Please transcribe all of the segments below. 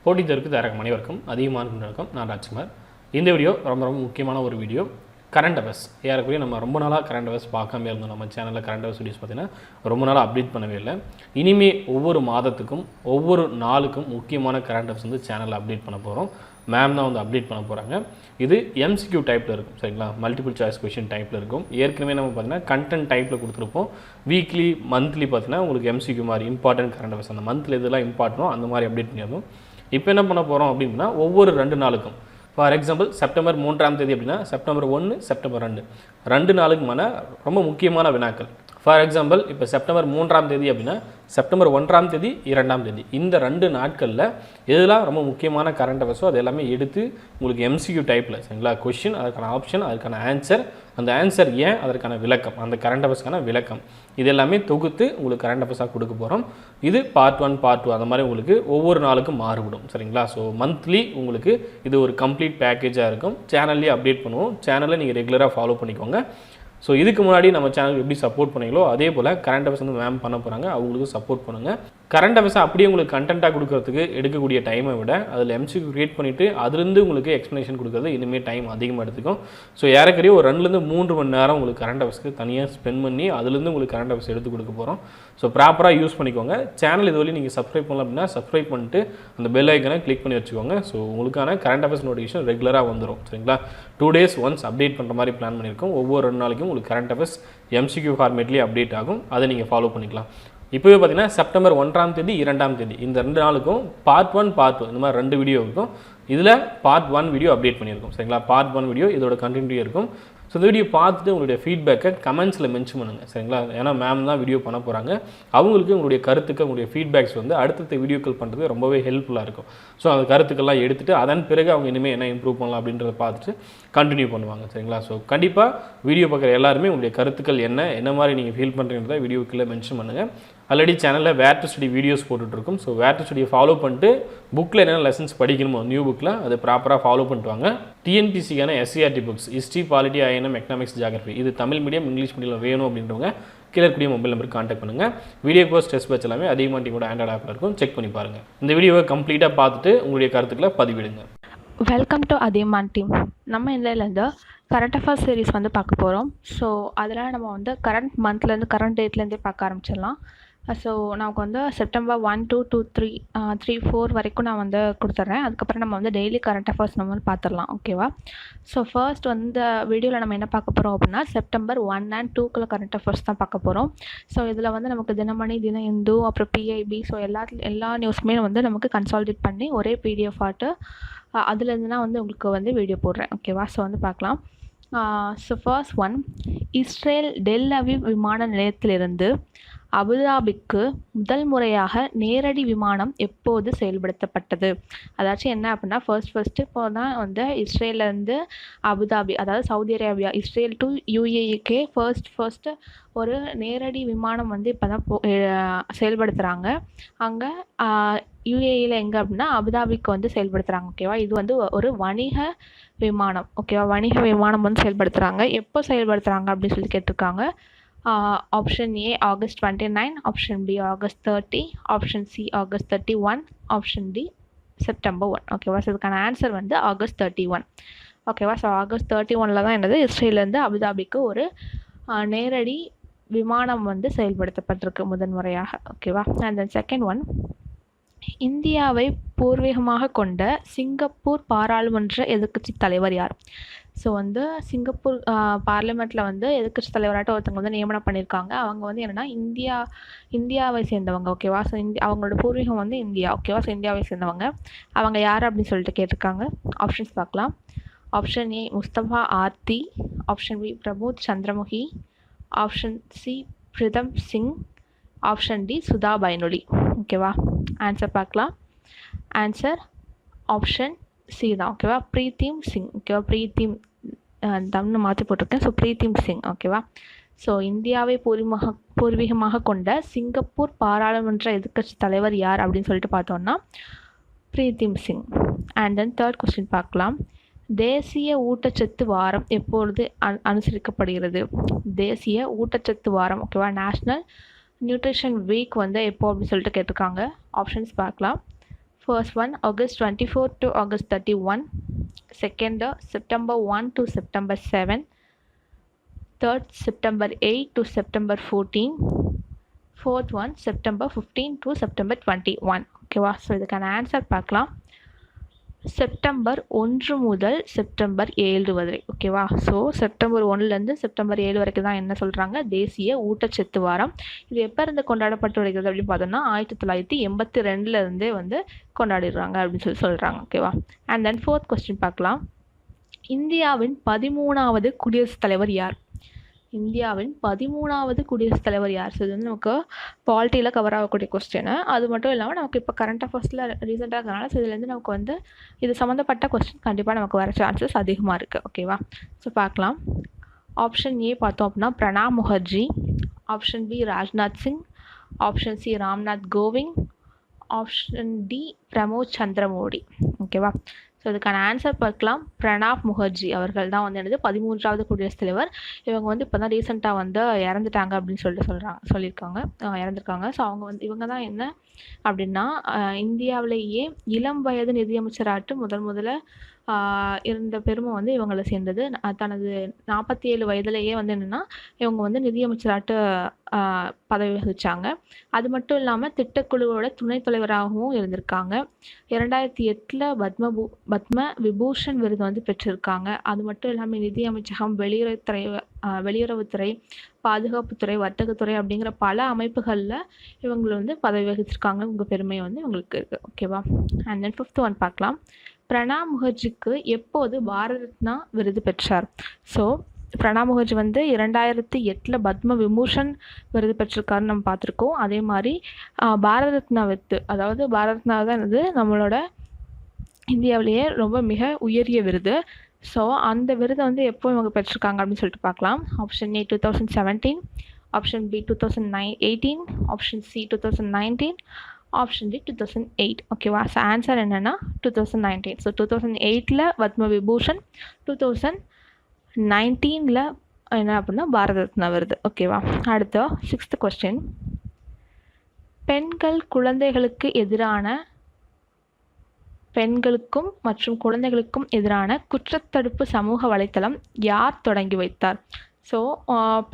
போட்டித் தேர்வுக்கு தயாராகும் அனைவருக்கும் அதிகமான வணக்கம். நான் ராஜ்குமார். இந்த வீடியோ ரொம்ப முக்கியமான ஒரு வீடியோ. கரண்ட் அஃபேர்ஸ் ஏறக்குறைய நம்ம ரொம்ப நாளாக கரண்ட் அஃபேர்ஸ் பார்க்காம இருந்தோம். நம்ம சேனலில் கரண்ட் அஃபேர்ஸ் வீடியோஸ் பார்த்தீங்கன்னா ரொம்ப நாளாக அப்டேட் பண்ணவே இல்லை. இனிமேல் ஒவ்வொரு மாதத்துக்கும் ஒவ்வொரு நாளுக்கும் முக்கியமான கரண்ட் அஃபேர்ஸ் வந்து சேனலில் அப்டேட் பண்ண போகிறோம். மேம் தான் வந்து அப்டேட் பண்ண போகிறாங்க. இது MCQ டைப்பில் இருக்கும், சரிங்களா? மல்டிபிள் சாய்ஸ் கொஷின் டைப்பில் இருக்கும். ஏற்கனவே நம்ம பார்த்தீங்கன்னா கண்டென்ட் டைப்பில் கொடுத்துருப்போம். வீக்லி மந்த்லி பார்த்தீங்கன்னா உங்களுக்கு MCQ மாதிரி இம்பார்ட்டன்ட் கரண்ட் அஃபேர்ஸ் அந்த மந்த்தில் எதெல்லாம் இம்பார்ட்டனோ அந்த மாதிரி அப்டேட் பண்ணியிருந்தோம். இப்போ என்ன பண்ண போகிறோம் அப்படின்னா ஒவ்வொரு 2 நாளுக்கும், ஃபார் எக்ஸாம்பிள் செப்டம்பர் 3ஆம் தேதி அப்படின்னா செப்டம்பர் 1 செப்டம்பர் 2 நாளுக்குமான ரொம்ப முக்கியமான வினாக்கள். ஃபார் எக்ஸாம்பிள் இப்போ செப்டம்பர் 3ஆம் தேதி அப்படின்னா செப்டம்பர் 1ஆம் தேதி 2ஆம் தேதி இந்த 2 நாட்களில் எதெல்லாம் ரொம்ப முக்கியமான கரண்ட் அஃபேர்ஸோ அது எல்லாமே எடுத்து உங்களுக்கு MCQ டைப்பில், சரிங்களா? கொஷின், அதற்கான ஆப்ஷன், அதுக்கான ஆன்சர், அந்த ஆன்சர் ஏன், அதற்கான விளக்கம், அந்த கரண்ட் அஃபேர்ஸ்க்கான விளக்கம், இது எல்லாமே தொகுத்து உங்களுக்கு கரண்ட் அஃபேர்ஸாக கொடுக்க போகிறோம். இது பார்ட் 1 பார்ட் 2 அந்த மாதிரி உங்களுக்கு ஒவ்வொரு நாளுக்கும் மாறுபடும், சரிங்களா? ஸோ மந்த்லி உங்களுக்கு இது ஒரு கம்ப்ளீட் பேக்கேஜாக இருக்கும். சேனல்லேயே அப்டேட் பண்ணுவோம். சேனலில் நீங்கள் ரெகுலராக ஃபாலோ பண்ணிக்கோங்க. ஸோ இதுக்கு முன்னாடி நம்ம சேனலுக்கு எப்படி சப்போர்ட் பண்ணீங்களோ அதே போல் கரண்ட் அஃபேர்ஸ் வந்து மேம் பண்ண போகிறாங்க. அவங்களுக்கு சப்போர்ட் பண்ணுங்கள். கரண்ட் அஃபேர்ஸை அப்படியே உங்களுக்கு கண்டென்ட்டாக கொடுக்கறதுக்கு எடுக்கக்கூடிய டைமை விட அதில் MCQ கிரியேட் பண்ணிவிட்டு அதுலேருந்து உங்களுக்கு எக்ஸ்ப்ளனேஷன் கொடுக்குறது இனிமேல் டைம் அதிகமாக எடுத்துக்கும். ஸோ ஏறக்குறைய ஒரு 2-3 மணி நேரம் உங்களுக்கு கரண்ட் அஃபேர்ஸ்க்கு தனியாக ஸ்பெண்ட் பண்ணி அதுலேருந்து உங்களுக்கு கரண்ட் அஃபேர்ஸ் எடுத்து கொடுக்க போகிறோம். ஸோ ப்ராப்பராக யூஸ் பண்ணிக்கோங்க. சேனல் இதுவரை நீங்கள் சப்ஸ்கிரைப் பண்ணலாம் அப்படின்னா சப்ஸ்கிரைப் பண்ணிட்டு அந்த பெல் ஐக்கனை கிளிக் பண்ணி வச்சுக்கோங்க. ஸோ உங்களுக்கான கரண்ட் அஃபேர்ஸ் நோட்டிஃபிகேஷன் ரெகுலராக வந்துடும், சரிங்களா? 2 days ஒன்ஸ் அப்டேட் பண்ணுற மாதிரி பிளான் பண்ணியிருக்கோம். ஒவ்வொரு 2 நாளைக்கும் உங்களுக்கு கரண்ட் அஃபேர்ஸ் MCQ ஃபார்மேட்லேயே அப்டேட் ஆகும். அதை நீங்கள் ஃபாலோ பண்ணிக்கலாம். இப்போவே பார்த்தீங்கன்னா செப்டம்பர் 1ஆம் தேதி 2ஆம் தேதி இந்த 2 நாளுக்கும் பார்ட் 1 பார்ட் 2 இந்த மாதிரி 2 வீடியோ இருக்கும். இதில் பார்ட் 1 வீடியோ அப்டேட் பண்ணியிருக்கோம், சரிங்களா? பார்ட் 1 வீடியோ இதோட கண்டினியூ இருக்கும். ஸோ இந்த வீடியோ பார்த்துட்டு உங்களுடைய ஃபீட்பேக்கை கமெண்ட்ஸில் மென்ஷன் பண்ணுங்கள், சரிங்களா? ஏன்னா மேம் தான் வீடியோ பண்ண போகிறாங்க. அவங்களுக்கு உங்களுடைய கருத்துக்கள், உங்களுடைய ஃபீட்பேக்ஸ் வந்து அடுத்தடுத்த வீடியோக்கள் பண்ணுறது ரொம்பவே ஹெல்ப்ஃபுல்லாக இருக்கும். ஸோ அந்த கருத்துக்கள்லாம் எடுத்துகிட்டு அதன் பிறகு அவங்க இனிமேல் என்ன இம்ப்ரூவ் பண்ணலாம் அப்படின்றத பார்த்துட்டு கண்டினியூ பண்ணுவாங்க, சரிங்களா? ஸோ கண்டிப்பாக வீடியோ பார்க்குற எல்லாருமே உங்களுடைய கருத்துக்கள் என்ன மாதிரி நீங்கள் ஃபீல் பண்ணுறீங்கிறத வீடியோக்குள்ளே மென்ஷன் பண்ணுங்கள். ஆல்ரெடி சேனலில் வேர் டு ஸ்டடி வீடியோஸ் போட்டுட்ருக்கோம். ஸோ வேர் டு ஸ்டடியை ஃபாலோ பண்ணிட்டு புக்கில் என்னென்ன லெசன்ஸ் படிக்கணுமோ நியூ புக்கில் அதை ப்ராப்பராக ஃபாலோ பண்ணிட்டு வாங்க. TNPSCக்கான SCERT books history, polity, INM, economics, geography இது தமிழ் மீடியம், இங்கிலீஷ் மீடியம் வேணும் அப்படின்றவங்க கீழே இருக்கக்கூடிய மொபைல் நம்பருக்கு கான்டாக்ட் பண்ணுங்கள். வீடியோ கோர்ஸ் டெஸ்ட் பேட்ச் எல்லாமே அதிகமாக டீமோட ஆண்ட்ராய்ட் ஆப்பில் இருக்கும். செக் பண்ணி பாருங்கள். இந்த வீடியோவை கம்ப்ளீட்டாக பார்த்துட்டு உங்களுடைய கருத்துக்களை பதிவிடுங்க. Welcome to Athiyaman team. நம்ம இதிலேருந்து கரண்ட் அஃபேர்ஸ் சீரிஸ் வந்து பார்க்க போகிறோம். ஸோ அதில் நம்ம வந்து கரண்ட் மந்த்லேருந்து கரண்ட் டேட்லேருந்தே பார்க்க ஆரம்பிச்சிடலாம். ஸோ நமக்கு வந்து செப்டம்பர் 1, 2, 2, 3, 3, 4 வரைக்கும் நான் வந்து கொடுத்துட்றேன். அதுக்கப்புறம் நம்ம வந்து டெய்லி கரண்ட் அஃபேர்ஸ் நம்ம வந்து பார்த்துடலாம், ஓகேவா? ஸோ ஃபர்ஸ்ட் வந்து இந்த வீடியோவில் நம்ம என்ன பார்க்க போகிறோம் அப்படின்னா செப்டம்பர் 1 and 2 கரண்ட் அஃபேர்ஸ் தான் பார்க்க போகிறோம். ஸோ இதில் வந்து நமக்கு தினமணி, தின இந்து, அப்புறம் PIB, ஸோ எல்லா நியூஸுமே வந்து நமக்கு கன்சாலிடேட் பண்ணி ஒரே PDF ஆட்டு அதுலேருந்து நான் வந்து உங்களுக்கு வந்து வீடியோ போடுறேன், ஓகேவா? ஸோ வந்து பார்க்கலாம். So first one, Israel Tel Aviv விமான நிலையத்திலிருந்து அபுதாபிக்கு முதல் முறையாக நேரடி விமானம் எப்போது செயல்படுத்தப்பட்டது? அதாச்சும் என்ன அப்படின்னா ஃபர்ஸ்ட் இப்போ தான் வந்து இஸ்ரேலேருந்து அபுதாபி, அதாவது சவுதி அரேபியா, இஸ்ரேல் டு UAEக்கு ஃபர்ஸ்ட் ஒரு நேரடி விமானம் வந்து இப்போ தான் செயல்படுத்துகிறாங்க. அங்கே UAEயில் எங்கே அப்படின்னா அபுதாபிக்கு வந்து செயல்படுத்துகிறாங்க, ஓகேவா? இது வந்து ஒரு வணிக விமானம், ஓகேவா? வணிக விமானம் வந்து செயல்படுத்துகிறாங்க. எப்போ செயல்படுத்துகிறாங்க அப்படின்னு சொல்லி கேட்டிருக்காங்க. Option A August 29, option B August 30, option C August 31, option D September 1, ஓகேவா? ஸோ இதுக்கான ஆன்சர் வந்து August 31, ஓகேவா? ஸோ August 31 தான் என்னது இஸ்ரேலேருந்து அபுதாபிக்கு ஒரு நேரடி விமானம் வந்து செயல்படுத்தப்பட்டிருக்கு முதன்முறையாக, ஓகேவா? அண்ட் தென் செகண்ட் ஒன், இந்தியாவை பூர்வீகமாக கொண்ட சிங்கப்பூர் பாராளுமன்ற எதிர்க்கட்சி தலைவர் யார்? ஸோ வந்து சிங்கப்பூர் பார்லிமெண்ட்டில் வந்து எதிர்க்கட்சி தலைவராட்ட ஒருத்தவங்க வந்து நியமனம் பண்ணியிருக்காங்க. அவங்க வந்து என்னென்னா இந்தியாவை சேர்ந்தவங்க, ஓகேவா? ஸோ அவங்களோட பூர்வீகம் வந்து இந்தியா, ஓகேவா? ஸோ இந்தியாவை சேர்ந்தவங்க. அவங்க யார் அப்படின்னு சொல்லிட்டு கேட்டிருக்காங்க. ஆப்ஷன்ஸ் பார்க்கலாம். Option A Mustafa Aarthi, option B Pramod Chandramukhi, option C Pritam Singh, option D Sudha பைனொலி, ஓகேவா? ஆன்சர் பார்க்கலாம். ஆன்சர் ஆப்ஷன் C தான், ஓகேவா? பிரீத்திம் சிங், ஓகேவா? பிரீத்திம் தமிழ் மாற்றி போட்டிருக்கேன். ஸோ பிரீத்திம் சிங், ஓகேவா? ஸோ இந்தியாவை பூர்வீகமாக கொண்ட சிங்கப்பூர் பாராளுமன்ற எதிர்க்கட்சி தலைவர் யார் அப்படின்னு சொல்லிட்டு பார்த்தோம்னா Pritam Singh. And then third question பார்க்கலாம். தேசிய ஊட்டச்சத்து வாரம் எப்பொழுது அனுசரிக்கப்படுகிறது? தேசிய ஊட்டச்சத்து வாரம், ஓகேவா? நேஷ்னல் நியூட்ரிஷன் வீக் வந்து எப்போ அப்படின்னு சொல்லிட்டு கேட்டிருக்காங்க. ஆப்ஷன்ஸ் பார்க்கலாம். First one, August 24 to August 31. Second, September 1 to September 7. Third, September 8 to September 14. Fourth one, September 15 to September 21. ஓகேவா? ஸோ இதுக்கான ஆன்சர் பார்க்கலாம். செப்டம்பர் 1 முதல் செப்டம்பர் 7 வரை. ஓகேவா? ஸோ செப்டம்பர் 1லேருந்து செப்டம்பர் 7 வரைக்கும் தான் என்ன சொல்கிறாங்க, தேசிய ஊட்டச்சத்து வாரம். இது எப்போ இருந்து கொண்டாடப்பட்டு வருகிறது அப்படின்னு பார்த்தோம்னா 1982 வந்து கொண்டாடிடுறாங்க அப்படின்னு சொல்கிறாங்க. ஓகேவா? அண்ட் தென் ஃபோர்த் கொஸ்டின் பார்க்கலாம். இந்தியாவின் 13வது குடியரசுத் தலைவர் யார்? இந்தியாவின் 13வது குடியரசுத் தலைவர் யார்? ஸோ இது வந்து நமக்கு பாலிட்டியில் கவர் ஆகக்கூடிய கொஸ்டின். அது மட்டும் இல்லாமல் நமக்கு இப்போ கரண்ட் அஃபேர்ஸில் ரீசெண்டாக இருக்கிறனால ஸோ இதுலேருந்து நமக்கு வந்து இது சம்மந்தப்பட்ட கொஸ்டின் கண்டிப்பாக நமக்கு வர சான்சஸ் அதிகமாக இருக்குது. ஓகேவா? ஸோ பார்க்கலாம். ஆப்ஷன் ஏ பார்த்தோம் அப்படின்னா Pranab Mukherjee, option B Rajnath Singh, option C Ramnath Kovind, option D Pramod Chandra Modi. ஓகேவா? ஸோ இதுக்கான ஆன்சர் பார்க்கலாம். பிரணாப் முகர்ஜி அவர்கள் தான் வந்து என்னது 13வது குடியரசுத் தலைவர். இவங்க வந்து இப்போ தான் ரீசெண்டாக வந்து இறந்துட்டாங்க அப்படின்னு சொல்லியிருக்காங்க, இறந்துருக்காங்க. ஸோ இவங்க தான் என்ன அப்படின்னா இந்தியாவிலேயே இளம் வயது நிதியமைச்சராட்டு முதல்ல இருந்த பெருமை வந்து இவங்களை சேர்ந்தது. தனது 47 வயதுலேயே வந்து என்னென்னா இவங்க வந்து நிதியமைச்சராட்டு பதவி வகிச்சாங்க. அது மட்டும் இல்லாமல் திட்டக்குழுவோட துணைத் தலைவராகவும் இருந்திருக்காங்க. 2008 பத்ம விபூஷன் விருது வந்து பெற்றிருக்காங்க. அது மட்டும் இல்லாமல் நிதி அமைச்சகம், வெளியுறவுத்துறை, பாதுகாப்புத்துறை, வர்த்தகத்துறை அப்படிங்கிற பல அமைப்புகளில் இவங்களை வந்து பதவி வகிச்சிருக்காங்க. இவங்க பெருமை வந்து இவங்களுக்கு இருக்குது. ஓகேவா? அண்ட் தென் ஃபிஃப்த் ஒன் பார்க்கலாம். பிரணாப் முகர்ஜிக்கு எப்போது பாரத ரத்னா விருது பெற்றார்? ஸோ பிரணாப் முகர்ஜி வந்து 2008 பத்ம விபூஷன் விருது பெற்றிருக்காருன்னு நம்ம பார்த்துருக்கோம். அதே மாதிரி பாரத ரத்னா விருது, அதாவது பாரத ரத்னா தான் இது நம்மளோட இந்தியாவிலேயே ரொம்ப மிக உயரிய விருது. ஸோ அந்த விருதை வந்து எப்போ இவங்க பெற்றிருக்காங்க அப்படின்னு சொல்லிட்டு பார்க்கலாம். Option A 2017, option B 2018, option C 2019, option D 2008. ஓகேவா? ஸோ ஆன்சர் என்னென்னா 2019. ஸோ 2008 பத்ம விபூஷன், 2019 என்ன அப்படின்னா பாரத ரத்னா விருது. ஓகேவா? அடுத்த 6th கொஸ்டின். பெண்களுக்கும் மற்றும் குழந்தைகளுக்கும் எதிரான குற்றத்தடுப்பு சமூக வலைத்தளம் யார் தொடங்கி வைத்தார்? ஸோ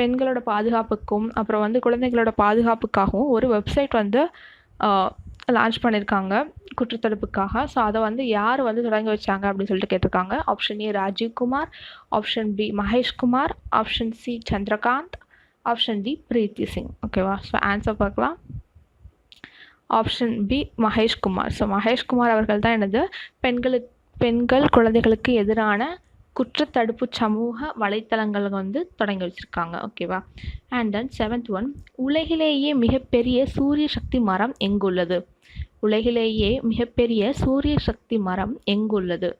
பெண்களோட பாதுகாப்புக்கும் அப்புறம் வந்து குழந்தைகளோட பாதுகாப்புக்காகவும் ஒரு வெப்சைட் வந்து லான்ச் பண்ணியிருக்காங்க குற்றத்தடுப்புக்காக. ஸோ அதை வந்து யார் வந்து தொடங்கி வச்சாங்க அப்படின்னு சொல்லிட்டு கேட்டிருக்காங்க. Option A Rajiv Kumar, option B Mahesh Kumar, option C Chandrakant, option D Preeti Singh. ஓகேவா? ஸோ ஆன்சர் பார்க்கலாம். Option B Mahesh Kumar. So Mahesh Kumar அவர்கள் தான் எனது பெண்கள் குழந்தைகளுக்கு எதிரான குற்றத்தடுப்பு சமூக வலைத்தளங்களை வந்து தொடங்கி வச்சுருக்காங்க. ஓகேவா? And then 7th one. உலகிலேயே மிகப்பெரிய சூரிய சக்தி மரம் எங்குள்ளது? உலகிலேயே மிகப்பெரிய சூரிய சக்தி மரம் எங்குள்ளது?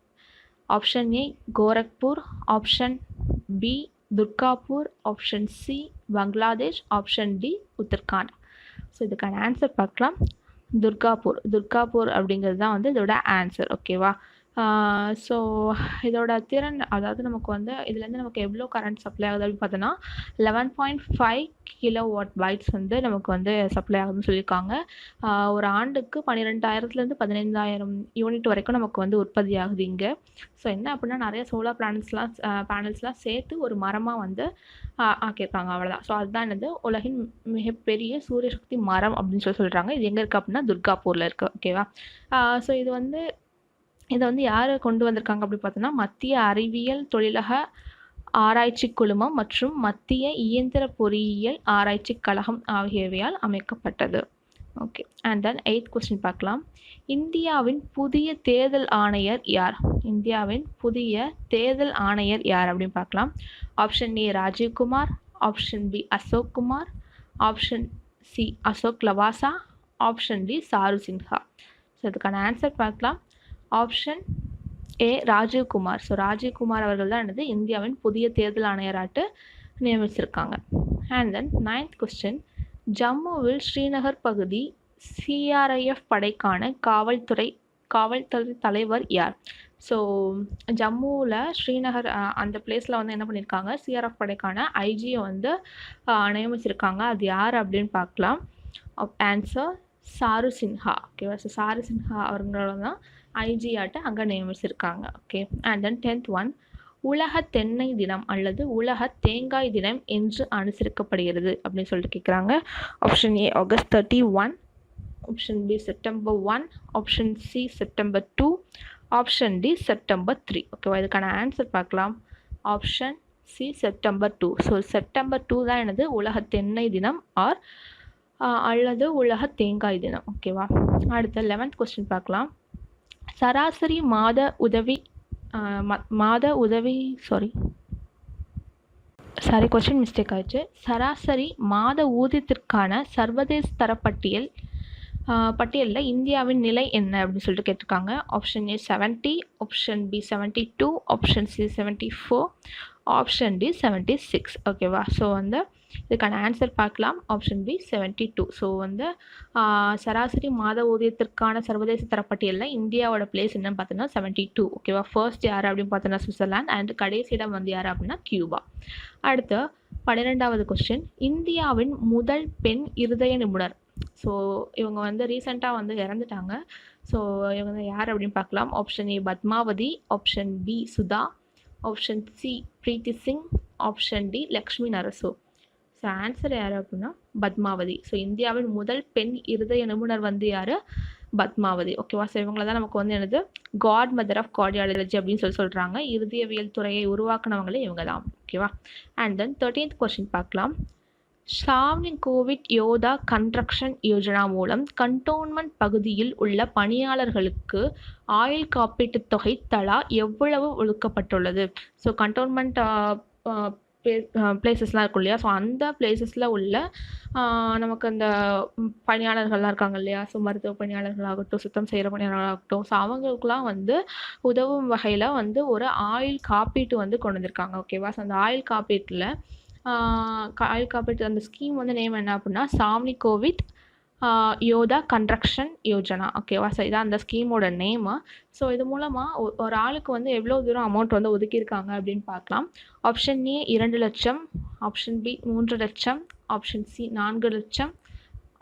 Option A Gorakhpur, option B Durgapur, option C Bangladesh, option D Uttarakhand. So இதுக்கான ஆன்சர் பார்க்கலாம். துர்காப்பூர் அப்படிங்கிறது தான் வந்து இதோட ஆன்சர். ஓகேவா? ஸோ இதோட திறன், அதாவது நமக்கு வந்து இதுலேருந்து நமக்கு எவ்வளோ கரண்ட் சப்ளை ஆகுது அப்படின்னு பார்த்தோன்னா 11.5 kW வந்து நமக்கு வந்து சப்ளை ஆகுதுன்னு சொல்லியிருக்காங்க. ஒரு ஆண்டுக்கு 12,000 15,000 யூனிட் வரைக்கும் நமக்கு வந்து உற்பத்தி ஆகுது இங்கே. ஸோ என்ன அப்படின்னா நிறைய சோலார் பேனல்ஸ்லாம் சேர்த்து ஒரு மரமாக வந்து ஆக்கியிருக்காங்க. அவ்வளோதான். ஸோ அதுதான் என்னது உலகின் மிகப்பெரிய சூரிய சக்தி மரம் அப்படின்னு சொல்கிறாங்க. இது எங்கே இருக்குது அப்படின்னா துர்காப்பூரில் இருக்குது. ஓகேவா? ஸோ இதை வந்து யார் கொண்டு வந்திருக்காங்க அப்படின்னு பார்த்தோன்னா மத்திய அறிவியல் தொழிலக ஆராய்ச்சி குழுமம் மற்றும் மத்திய இயந்திர பொறியியல் ஆராய்ச்சி கழகம் ஆகியவையால் அமைக்கப்பட்டது. Okay. And then 8th question பார்க்கலாம். இந்தியாவின் புதிய தேர்தல் ஆணையர் யார்? இந்தியாவின் புதிய தேர்தல் ஆணையர் யார் அப்படின்னு பார்க்கலாம். Option A Rajiv Kumar, option B Ashok Kumar, option C Ashok Lavasa, option D Charu Sinha. So இதுக்கான ஆன்சர் பார்க்கலாம். Option A Rajiv Kumar. So Rajiv Kumar அவர்கள் தான் என்னது இந்தியாவின் புதிய தேர்தல் ஆணையராட்டு நியமிச்சிருக்காங்க. And then 9th question. ஜம்முவில் ஸ்ரீநகர் பகுதி CRIF படைக்கான காவல்துறை தலைவர் யார்? ஸோ ஜம்முவில் ஸ்ரீநகர் அந்த பிளேஸில் வந்து என்ன பண்ணியிருக்காங்க, CRF படைக்கான ஐஜியை வந்து நியமிச்சிருக்காங்க. அது யார் அப்படின்னு பார்க்கலாம். ஆன்சர் சாரு சின்ஹா. ஓகேவா? ஸோ சாரு சின்ஹா அவங்களோட தான் ஐஜிஆட்ட அங்கே நியமிச்சு இருக்காங்க. Okay. And then 10th one, உலக தென்னை தினம் அல்லது உலக தேங்காய் தினம் என்று அனுசரிக்கப்படுகிறது அப்படின்னு சொல்லிட்டு கேட்குறாங்க. Option A August 31, option B September 1, option C September 2, option D September 3. ஓகேவா? இதுக்கான ஆன்சர் பார்க்கலாம். Option C September 2. So September 2 தான் எனது உலக தென்னை தினம் ஆர் அல்லது உலக தேங்காய் தினம். ஓகேவா? அடுத்த 11th கொஸ்டின் பார்க்கலாம். சராசரி கொஸ்டின் மிஸ்டேக் ஆயிடுச்சு. சராசரி மாத ஊதியத்திற்கான சர்வதேச தர பட்டியலில் இந்தியாவின் நிலை என்ன அப்படின்னு சொல்லிட்டு கேட்டிருக்காங்க. Option A 70, option B 72, option C 74, option D 76. ஓகேவா? ஸோ வந்து இதுக்கான ஆன்சர் பார்க்கலாம். Option B 72. ஸோ வந்து சராசரி மாத ஊதியத்திற்கான சர்வதேச தரப்பட்டியலில் இந்தியாவோட பிளேஸ் என்னன்னு பார்த்தோன்னா 72. ஓகேவா? ஃபர்ஸ்ட் யார் அப்படின்னு பார்த்தோன்னா சுவிட்சர்லாந்து, அண்ட் கடைசி இடம் வந்து யார் அப்படின்னா கியூபா. அடுத்து 12வது கொஸ்டின், இந்தியாவின் முதல் பெண் இருதய நிபுணர். ஸோ இவங்க வந்து ரீசெண்டாக வந்து இறந்துட்டாங்க. ஸோ இவங்க யார் அப்படின்னு பார்க்கலாம். Option A Padmavathi, option B Sudha, option C Preethi Singh, option D Lakshmi Narasu. So answer யார் அப்படின்னா பத்மாவதி. ஸோ இந்தியாவின் முதல் பெண் இருதய நிபுணர் வந்து யார்? பத்மாவதி. ஓகேவா? ஸோ இவங்கள தான் நமக்கு வந்து என்னது காட் மதர் ஆஃப் கார்டியாலஜி அப்படின்னு சொல்கிறாங்க. இருதயவியல் துறையை உருவாக்குனவங்களே இவங்க தான். ஓகேவா? அண்ட் தென் 13th கொஸ்டின் பார்க்கலாம். ஷாவ்னி கோவிட் யோதா கன்ஸ்ட்ரக்ஷன் யோஜனா மூலம் கண்டோன்மெண்ட் பகுதியில் உள்ள பணியாளர்களுக்கு ஆயுள் காப்பீட்டுத் தொகை தலா எவ்வளவு ஒதுக்கப்பட்டுள்ளது? ஸோ கண்டோன்மெண்ட் பிளேசஸ்லாம் இருக்கும் இல்லையா? ஸோ அந்த பிளேசஸில் உள்ள நமக்கு அந்த பணியாளர்கள்லாம் இருக்காங்க இல்லையா? ஸோ மருத்துவ பணியாளர்களாகட்டும், சுத்தம் செய்கிற பணியாளர்களாகட்டும், ஸோ அவங்களுக்குலாம் வந்து உதவும் வகையில் வந்து ஒரு ஆயுள் காப்பீட்டு வந்து கொண்டு வந்திருக்காங்க. ஓகேவா? ஸோ அந்த ஆயுள் காப்பீட்டில் ஆயுள் காப்பீட்டு அந்த ஸ்கீம் வந்து நேம் என்ன அப்படின்னா சாவ்னி கோவிட் யோதா கன்ஸ்ட்ரக்ஷன் யோஜனா. ஓகேவா? ஸோ இதான் அந்த ஸ்கீமோட நேமு. ஸோ இது மூலமாக ஒரு ஆளுக்கு வந்து எவ்வளோ தூரம் அமௌண்ட் வந்து ஒதுக்கியிருக்காங்க அப்படின்னு பார்க்கலாம். ஆப்ஷன் ஏ 2 லட்சம், ஆப்ஷன் பி 3 லட்சம், ஆப்ஷன் சி 4 லட்சம்,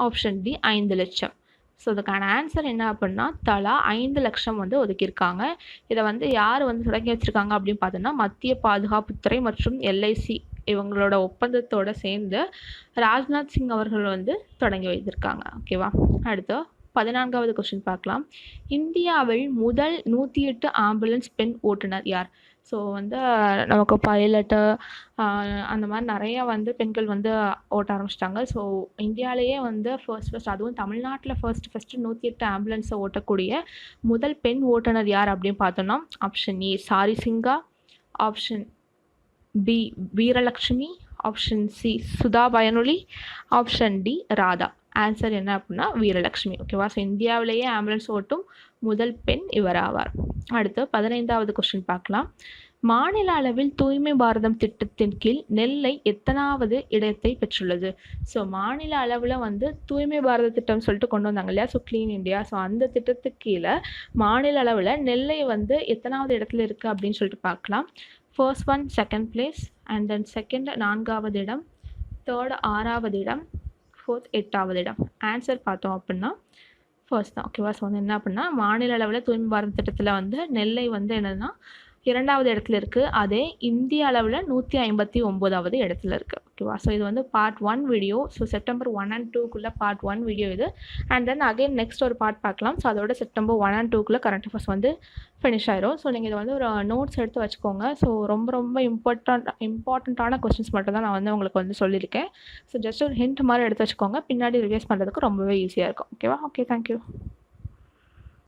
ஆப்ஷன் டி 5 லட்சம். ஸோ இதுக்கான ஆன்சர் என்ன அப்படின்னா தலா 5 லட்சம் வந்து ஒதுக்கியிருக்காங்க. இதை வந்து யார் வந்து தொடங்கி வச்சுருக்காங்க அப்படின்னு பார்த்தோன்னா மத்திய பாதுகாப்புத்துறை மற்றும் எல்ஐசி இவங்களோட ஒப்பந்தத்தோடு சேர்ந்து ராஜ்நாத் சிங் அவர்கள் வந்து தொடங்கி வைத்திருக்காங்க. ஓகேவா? அடுத்து 14வது கொஸ்டின் பார்க்கலாம். இந்தியாவில் முதல் 108 ஆம்புலன்ஸ் பெண் ஓட்டுநர் யார்? ஸோ வந்து நமக்கு பைலட்டு அந்த மாதிரி நிறையா வந்து பெண்கள் வந்து ஓட்ட ஆரம்பிச்சிட்டாங்க. ஸோ இந்தியாவிலேயே வந்து ஃபர்ஸ்ட் அதுவும் தமிழ்நாட்டில் ஃபர்ஸ்ட் 108 ஆம்புலன்ஸை ஓட்டக்கூடிய முதல் பெண் ஓட்டுநர் யார் அப்படின்னு பார்த்தோன்னா ஆப்ஷன் ஏ சாரி சிங்கா, option B Veeralakshmi, option C Sudha பயனொலி, ஆப்ஷன் டி ராதா. ஆன்சர் என்ன அப்படின்னா வீரலக்ஷ்மி. ஓகேவா? ஸோ இந்தியாவிலேயே ஆம்புலன்ஸ் ஓட்டும் முதல் பெண் இவர் ஆவார். அடுத்து 15வது கொஸ்டின் பார்க்கலாம். மாநில அளவில் தூய்மை பாரதம் திட்டத்தின் கீழ் நெல்லை எத்தனாவது இடத்தை பெற்றுள்ளது? ஸோ மாநில அளவில் வந்து தூய்மை பாரத திட்டம் சொல்லிட்டு கொண்டு வந்தாங்க இல்லையா? So clean India. ஸோ அந்த திட்டத்துக்கு கீழே மாநில அளவில் நெல்லை வந்து எத்தனாவது இடத்துல இருக்குது அப்படின்னு சொல்லிட்டு பார்க்கலாம். First one 2nd place, and then second 4வது இடம், தேர்ட் 6வது இடம், ஃபோர்த் 8வது இடம். ஆன்சர் பார்த்தோம் அப்படின்னா ஃபர்ஸ்ட் தான். ஓகேவா? ஸோ வந்து என்ன அப்படின்னா மாநில அளவில் தூய்மை பாரத திட்டத்தில் வந்து நெல்லை வந்து என்னென்னா 2வது இடத்துல இருக்குது. அதே இந்திய அளவில் 159வது இடத்துல இருக்குது. ஓகேவா? ஸோ இது வந்து part 1 video. So September 1 and 2க்குள்ளே பார்ட் 1 வீடியோ இது. அண்ட் தென் அகைன் நெக்ஸ்ட் ஒரு பார்ட் பார்க்கலாம். ஸோ அதோட செப்டம்பர் 1 and 2க்குள்ளே கரண்ட் அஃபேர்ஸ் வந்து ஃபினிஷ் ஆயிரும். ஸோ நீங்கள் இதை வந்து ஒரு நோட்ஸ் எடுத்து வச்சுக்கோங்க. ஸோ ரொம்ப இம்பார்ட்டண்ட்டான கொஸ்டின்ஸ் மட்டும் தான் நான் வந்து உங்களுக்கு வந்து சொல்லியிருக்கேன். ஸோ ஜஸ்ட் ஒரு ஹிண்ட் மாதிரி எடுத்து வச்சுக்கோங்க. பின்னாடி ரிவைஸ் பண்ணுறதுக்கு ரொம்பவே ஈஸியாக இருக்கும். ஓகேவா? Okay, thank you.